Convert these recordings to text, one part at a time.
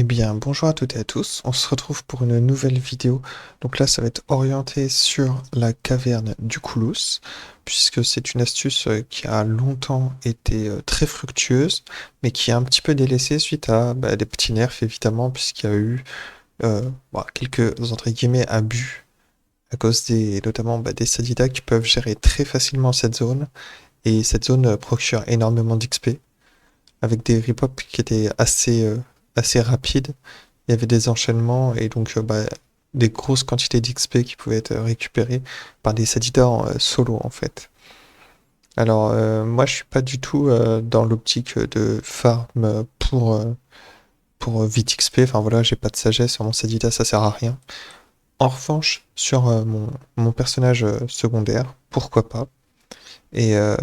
Eh bien, bonjour à toutes et à tous. On se retrouve pour une nouvelle vidéo. Donc là, ça va être orienté sur la caverne du Koulous, puisque c'est une astuce qui a longtemps été très fructueuse, mais qui est un petit peu délaissée suite à des petits nerfs, évidemment, puisqu'il y a eu quelques, entre guillemets, abus à cause notamment des Sadida qui peuvent gérer très facilement cette zone. Et cette zone procure énormément d'XP, avec des rip qui étaient assez rapides. Il y avait des enchaînements et donc des grosses quantités d'XP qui pouvaient être récupérées par des Sadida en solo en fait. Alors moi je suis pas du tout dans l'optique de farm pour vite XP, enfin voilà, j'ai pas de sagesse sur mon Sadida, ça sert à rien. En revanche, sur mon personnage secondaire, pourquoi pas. Et, euh,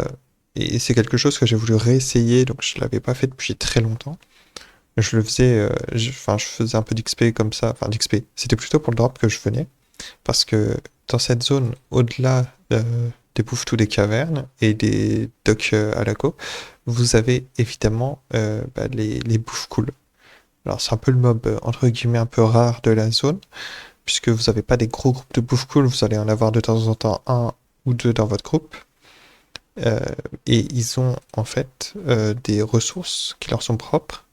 et c'est quelque chose que j'ai voulu réessayer, donc je l'avais pas fait depuis très longtemps. Je le faisais, je faisais un peu d'XP comme ça, enfin d'XP. C'était plutôt pour le drop que je venais, parce que dans cette zone, au-delà des bouffes-tout des cavernes et des docks à la co, vous avez évidemment les bouffes cool. Alors c'est un peu le mob entre guillemets un peu rare de la zone, puisque vous n'avez pas des gros groupes de bouffes cool, vous allez en avoir de temps en temps un ou deux dans votre groupe. Euh, et ils ont en fait des ressources qui leur sont propres,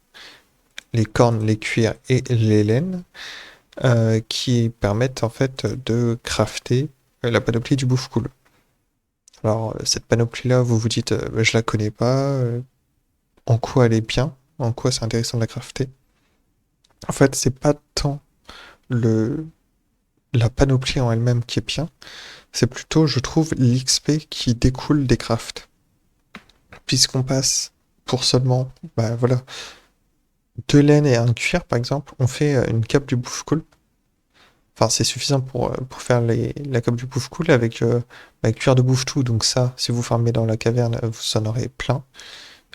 les cornes, les cuirs et les laines, qui permettent en fait de crafter la panoplie du bouffe cool. Alors cette panoplie-là, vous vous dites, je la connais pas, en quoi elle est bien, en quoi c'est intéressant de la crafter. En fait, c'est pas tant le la panoplie en elle-même qui est bien, c'est plutôt, je trouve, l'XP qui découle des crafts. Puisqu'on passe pour seulement, voilà, deux laines et un cuir, par exemple, on fait une cape du bouffe cool. Enfin, c'est suffisant pour faire la cape du bouffe cool avec cuir de bouffe tout. Donc ça, si vous farmez dans la caverne, vous en aurez plein.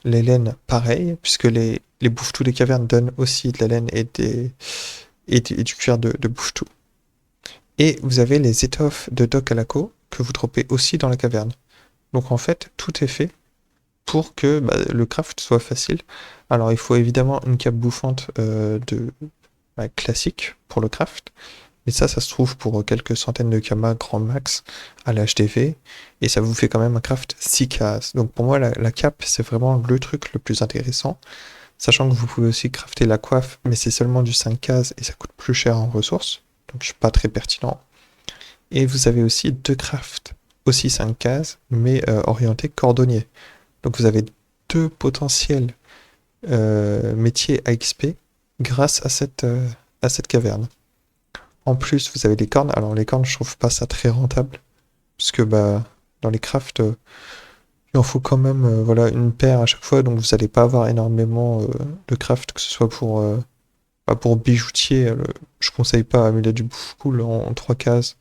Les laines, pareil, puisque les bouffe tout des cavernes donnent aussi de la laine et du cuir de bouffe tout. Et vous avez les étoffes de Doc à la co que vous dropez aussi dans la caverne. Donc en fait, tout est fait pour que le craft soit facile. Alors il faut évidemment une cape bouffante classique pour le craft. Mais ça se trouve pour quelques centaines de kamas grand max à l'HDV. Et ça vous fait quand même un craft 6 cases. Donc pour moi, la cape, c'est vraiment le truc le plus intéressant. Sachant que vous pouvez aussi crafter la coiffe, mais c'est seulement du 5 cases et ça coûte plus cher en ressources. Donc c'est pas très pertinent. Et vous avez aussi deux crafts, aussi 5 cases, mais orientés cordonnier. Donc vous avez deux potentiels métiers à XP grâce à cette caverne. En plus, vous avez les cornes. Alors, les cornes, je trouve pas ça très rentable. Puisque, dans les crafts, il en faut quand même, voilà, une paire à chaque fois. Donc, vous n'allez pas avoir énormément de craft, que ce soit pour bijoutier. Je conseille pas amulet du bouffe cool en 3 cases.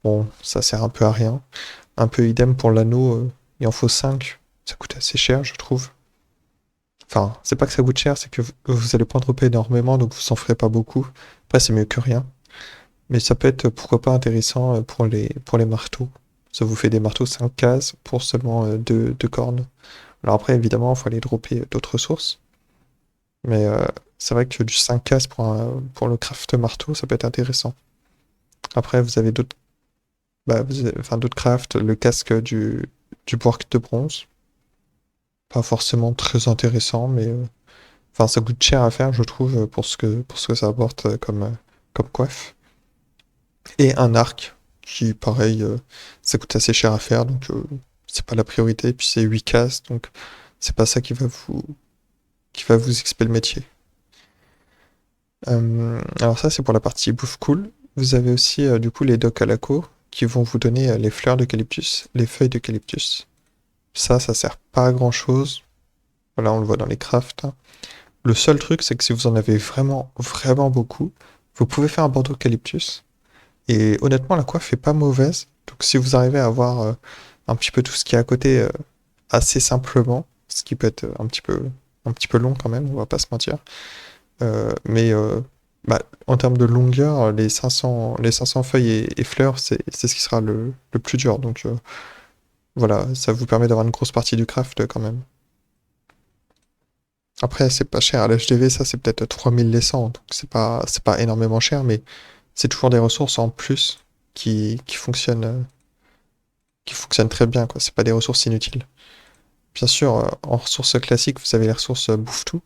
Bon, ça sert un peu à rien. Un peu idem pour l'anneau. Il en faut 5. Ça coûte assez cher, je trouve. Enfin, c'est pas que ça coûte cher, c'est que vous allez pas en dropper énormément, donc vous en ferez pas beaucoup. Après, c'est mieux que rien. Mais ça peut être pourquoi pas intéressant pour les marteaux. Ça vous fait des marteaux 5 cases pour seulement deux cornes. Alors après, évidemment, il faut aller dropper d'autres sources. Mais c'est vrai que du 5 cases pour le craft marteau, ça peut être intéressant. Après, vous avez d'autres enfin, d'autres crafts, le casque du porc de bronze. Pas forcément très intéressant, mais enfin, ça coûte cher à faire, je trouve, pour ce que ça apporte comme coiffe. Et un arc qui, pareil, ça coûte assez cher à faire, donc c'est pas la priorité. Puis c'est 8 cases, donc c'est pas ça qui va vous expliquer le métier. Alors ça, c'est pour la partie bouffe cool. Vous avez aussi du coup les docks à la co qui vont vous donner les fleurs d'eucalyptus, les feuilles d'eucalyptus. Ça sert pas à grand chose. Voilà, on le voit dans les crafts, hein. Le seul truc, c'est que si vous en avez vraiment, vraiment beaucoup, vous pouvez faire un bandeau d'eucalyptus. Et honnêtement, la coiffe est pas mauvaise. Donc si vous arrivez à avoir un petit peu tout ce qui est à côté assez simplement, ce qui peut être un petit peu long quand même, on va pas se mentir. Mais en termes de longueur, les 500 feuilles et fleurs, c'est ce qui sera le plus dur. Donc voilà, ça vous permet d'avoir une grosse partie du craft quand même. Après, c'est pas cher. À l'HDV, ça, c'est peut-être 3000 les 100, donc c'est pas énormément cher, mais c'est toujours des ressources en plus qui fonctionnent très bien, quoi. C'est pas des ressources inutiles. Bien sûr, en ressources classiques, vous avez les ressources bouffe-tout,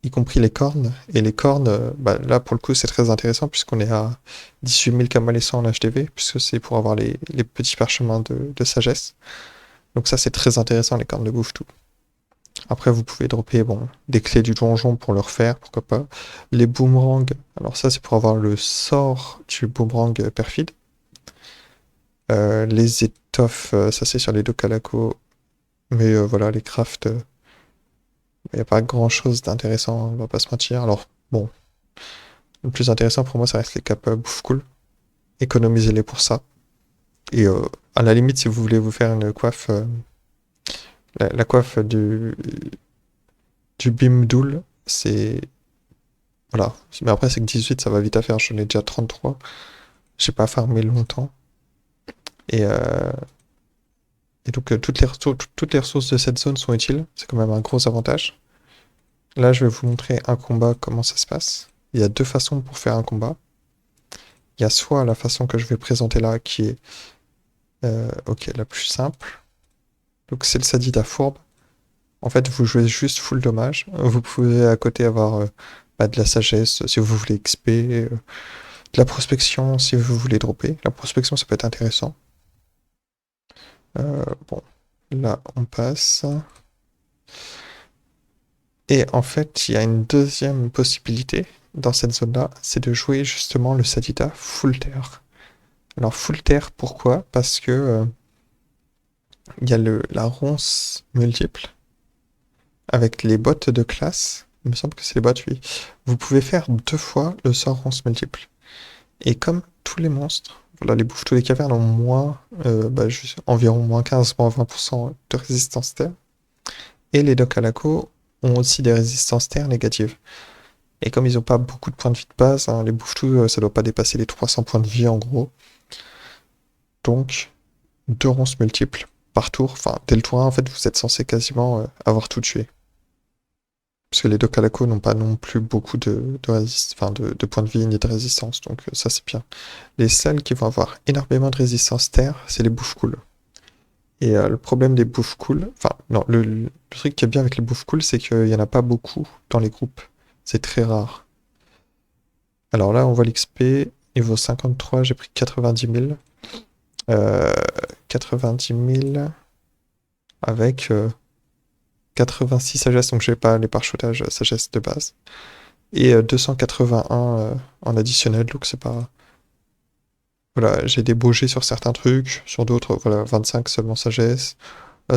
y compris les cornes. Et les cornes, bah, là, pour le coup, c'est très intéressant puisqu'on est à 18 000 convalescents en HDV, puisque c'est pour avoir les petits parchemins de sagesse. Donc ça, c'est très intéressant, les cornes de bouffe-tout. Après, vous pouvez dropper bon, des clés du donjon pour le refaire, pourquoi pas. Les boomerangs, alors ça, c'est pour avoir le sort du boomerang perfide. Les étoffes, ça, c'est sur les deux calaco. Mais voilà, les crafts, il n'y a pas grand-chose d'intéressant, on va pas se mentir. Alors, bon, le plus intéressant pour moi, ça reste les capes bouffe cool. Économisez-les pour ça. Et à la limite, si vous voulez vous faire une coiffe, la coiffe du Bimdoul, c'est. Voilà. Mais après, c'est que 18, ça va vite à faire. J'en ai déjà 33. J'ai pas farmé longtemps. Et, euh, et donc, toutes les ressources de cette zone sont utiles. C'est quand même un gros avantage. Là, je vais vous montrer un combat, comment ça se passe. Il y a deux façons pour faire un combat. Il y a soit la façon que je vais présenter là, qui est ok, la plus simple. Donc, c'est le Sadida fourbe. En fait, vous jouez juste full dommage. Vous pouvez à côté avoir bah, de la sagesse si vous voulez XP, de la prospection si vous voulez dropper. La prospection, ça peut être intéressant. Bon, là, on passe. Et en fait, il y a une deuxième possibilité dans cette zone-là, c'est de jouer justement le Sadida full terre. Alors, full terre, pourquoi? Parce que il y a la ronce multiple avec les bottes de classe. Il me semble que c'est les bottes, oui. Vous pouvez faire deux fois le sort ronce multiple. Et comme tous les monstres, voilà, les bouffes tous les cavernes ont bah, environ moins 15, moins 20% de résistance terre. Et les Dokalaco ont aussi des résistances terre négatives. Et comme ils n'ont pas beaucoup de points de vie de base, hein, les bouffes-tout, ça doit pas dépasser les 300 points de vie en gros. Donc, deux ronces multiples par tour. Enfin, dès le tour 1, en fait, vous êtes censé quasiment avoir tout tué. Parce que les Dokalaco n'ont pas non plus beaucoup de points de vie ni de résistance. Donc, ça, c'est bien. Les seuls qui vont avoir énormément de résistance terre, c'est les bouffes cool. Et le problème des bouffes cool, enfin, non, le truc qui est bien avec les bouffes cool, c'est qu'il n'y en a pas beaucoup dans les groupes. C'est très rare. Alors là, on voit l'XP, niveau 53, j'ai pris 90 000. 90 000 avec 86 sagesse, donc je n'ai pas les parchetages sagesse de base. Et 281 en additionnel, donc c'est pas. Voilà, j'ai des beaux jets sur certains trucs, sur d'autres, voilà, 25 seulement sagesse,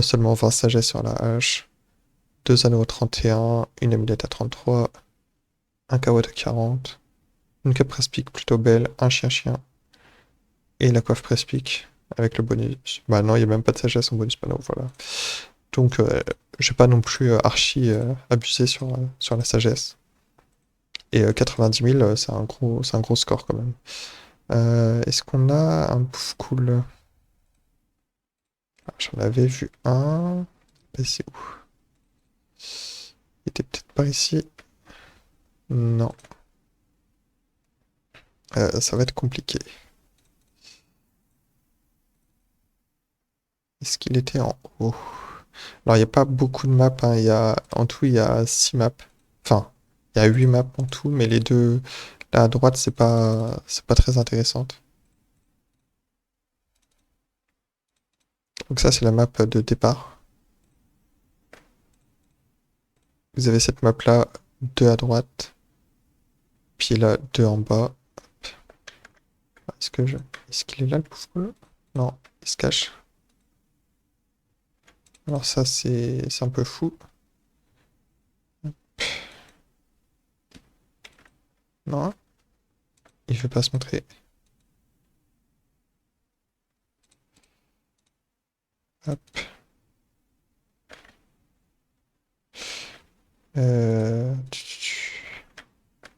seulement 20 sagesse sur la hache, 2 anneaux à 31, une amulette à 33, un carotte à 40, une cape presse-pique plutôt belle, un chien-chien, et la coiffe presse-pique avec le bonus. Bah non, il n'y a même pas de sagesse en bonus panneau, voilà. Donc, je vais pas non plus archi abusé sur la sagesse. Et 90 000, c'est un gros score quand même. Est-ce qu'on a un pouf cool? Ah, j'en avais vu un. Mais c'est où? Il était peut-être par ici. Non. Ça va être compliqué. Est-ce qu'il était en haut? Alors, il n'y a pas beaucoup de maps, hein. En tout, il y a 6 maps. Enfin, il y a 8 maps en tout, mais les deux là à droite, c'est pas très intéressante. Donc ça, c'est la map de départ. Vous avez cette map-là, deux à droite, puis là, deux en bas. Est-ce qu'il est là, le poufou? Non, il se cache. Alors ça, c'est un peu fou. Non, il veut pas se montrer. Hop.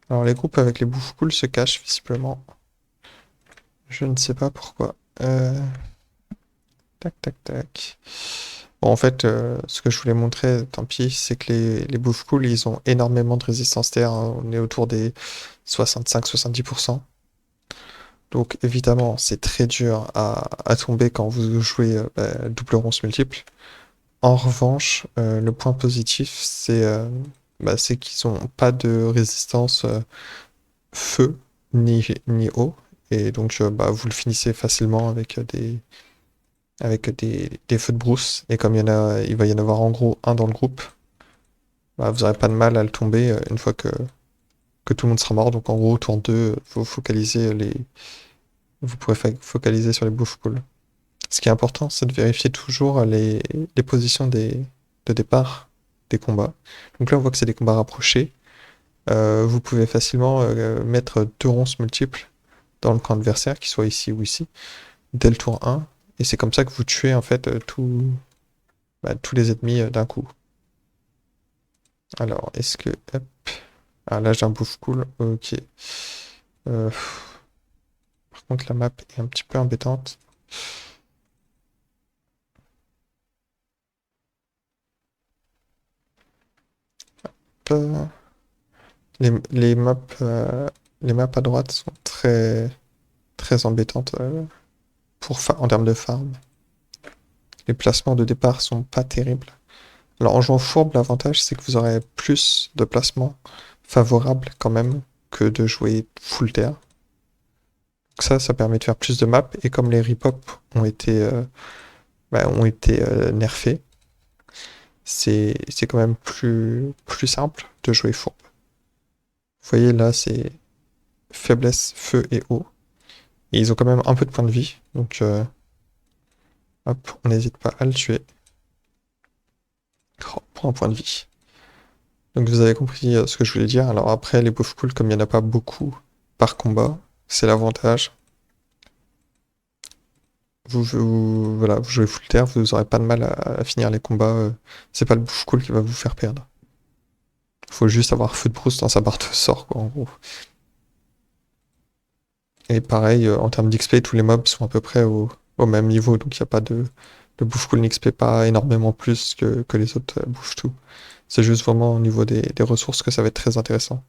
Alors les groupes avec les bouffes cool se cachent visiblement. Je ne sais pas pourquoi. Tac, tac, tac. Bon, en fait, ce que je voulais montrer, tant pis, c'est que les Bouffe Cool, ils ont énormément de résistance terre, hein. On est autour des 65-70%. Donc évidemment, c'est très dur à tomber quand vous jouez double ronce multiple. En revanche, le point positif, c'est qu'ils n'ont pas de résistance feu ni eau. Et donc, vous le finissez facilement avec des feux de brousse. Et comme il va y en avoir en gros un dans le groupe, vous n'aurez pas de mal à le tomber une fois que tout le monde sera mort. Donc en gros, tour 2, vous pourrez focaliser sur les bouffes cool. Ce qui est important, c'est de vérifier toujours les positions de départ des combats. Donc là, on voit que c'est des combats rapprochés. Vous pouvez facilement mettre deux ronces multiples dans le camp adversaire, qu'il soit ici ou ici, dès le tour 1. Et c'est comme ça que vous tuez en fait tous les ennemis d'un coup. Alors, est-ce que... Hop. Ah, là, j'ai un bouffe cool. Ok. Euh, Par contre, la map est un petit peu embêtante. Euh, les maps, les maps à droite sont très, très embêtantes en termes de farm. Les placements de départ sont pas terribles. Alors en jouant fourbe, l'avantage c'est que vous aurez plus de placements favorables quand même que de jouer full terre. Donc ça permet de faire plus de maps. Et comme les repop ont été nerfés, c'est quand même plus simple de jouer fourbe. Vous voyez là, c'est faiblesse, feu et eau. Et ils ont quand même un peu de points de vie. Donc hop, on n'hésite pas à le tuer. Oh, pour un point de vie. Donc vous avez compris ce que je voulais dire. Alors après, les bouffes cool, comme il n'y en a pas beaucoup par combat, c'est l'avantage. Voilà, vous jouez full terre, vous n'aurez pas de mal à finir les combats. C'est pas le bouffe cool qui va vous faire perdre. Faut juste avoir feu de brousse dans sa barre de sort, quoi, en gros. Et pareil, en termes d'XP, tous les mobs sont à peu près au même niveau, donc il n'y a pas de... Le bouffe cool n'XP pas énormément plus que les autres bouffes tout. C'est juste vraiment au niveau des ressources que ça va être très intéressant.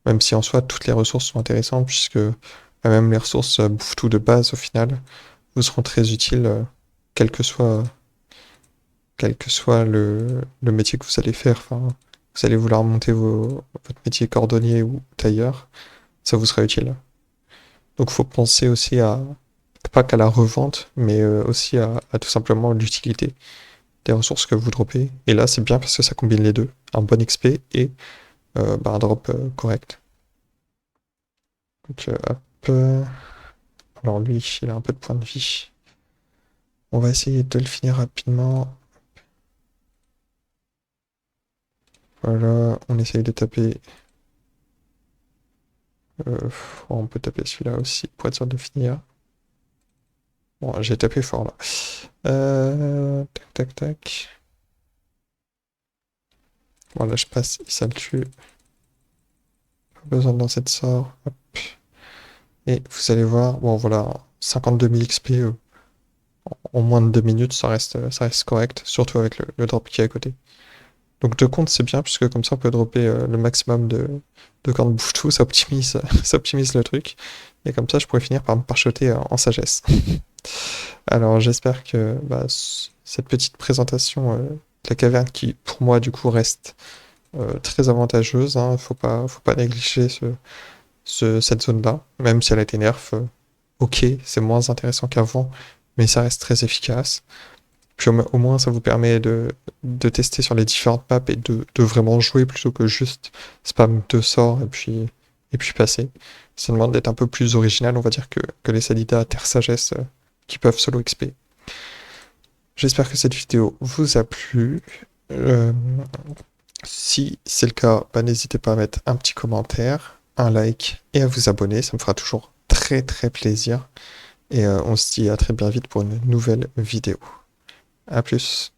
Même si en soi, toutes les ressources sont intéressantes, puisque même les ressources bouffe tout de base, au final, vous seront très utiles, quel que soit, quel que soit le métier que vous allez faire. Enfin, vous allez vouloir monter votre métier cordonnier ou tailleur, ça vous sera utile. Donc il faut penser aussi pas qu'à la revente, mais aussi à tout simplement l'utilité des ressources que vous droppez. Et là, c'est bien parce que ça combine les deux. Un bon XP et un drop correct. Donc, hop. Alors lui, il a un peu de points de vie. On va essayer de le finir rapidement. Voilà, on essaye de taper. On peut taper celui-là aussi pour être sûr de finir. Bon, j'ai tapé fort là. Tac, tac, tac. Voilà, je passe, ça le tue. Pas besoin de lancer de sort. Hop. Et vous allez voir, bon voilà, 52 000 XP en moins de 2 minutes, ça reste correct, surtout avec le drop qui est à côté. Donc deux comptes c'est bien, puisque comme ça on peut dropper le maximum de camps de bouffe tout, ça optimise, ça optimise le truc. Et comme ça je pourrais finir par me parchoter en sagesse. Alors j'espère que cette petite présentation de la caverne qui pour moi du coup reste très avantageuse, hein, faut pas négliger cette zone-là, même si elle a été nerf, ok, c'est moins intéressant qu'avant, mais ça reste très efficace. Puis au moins, ça vous permet de tester sur les différentes maps et de vraiment jouer plutôt que juste spam deux sorts et puis passer. Ça demande d'être un peu plus original, on va dire, que les Sadida Terre Sagesse qui peuvent solo XP. J'espère que cette vidéo vous a plu. Euh, Si c'est le cas, n'hésitez pas à mettre un petit commentaire, un like et à vous abonner. Ça me fera toujours très très plaisir. Et on se dit à très bien vite pour une nouvelle vidéo. À plus.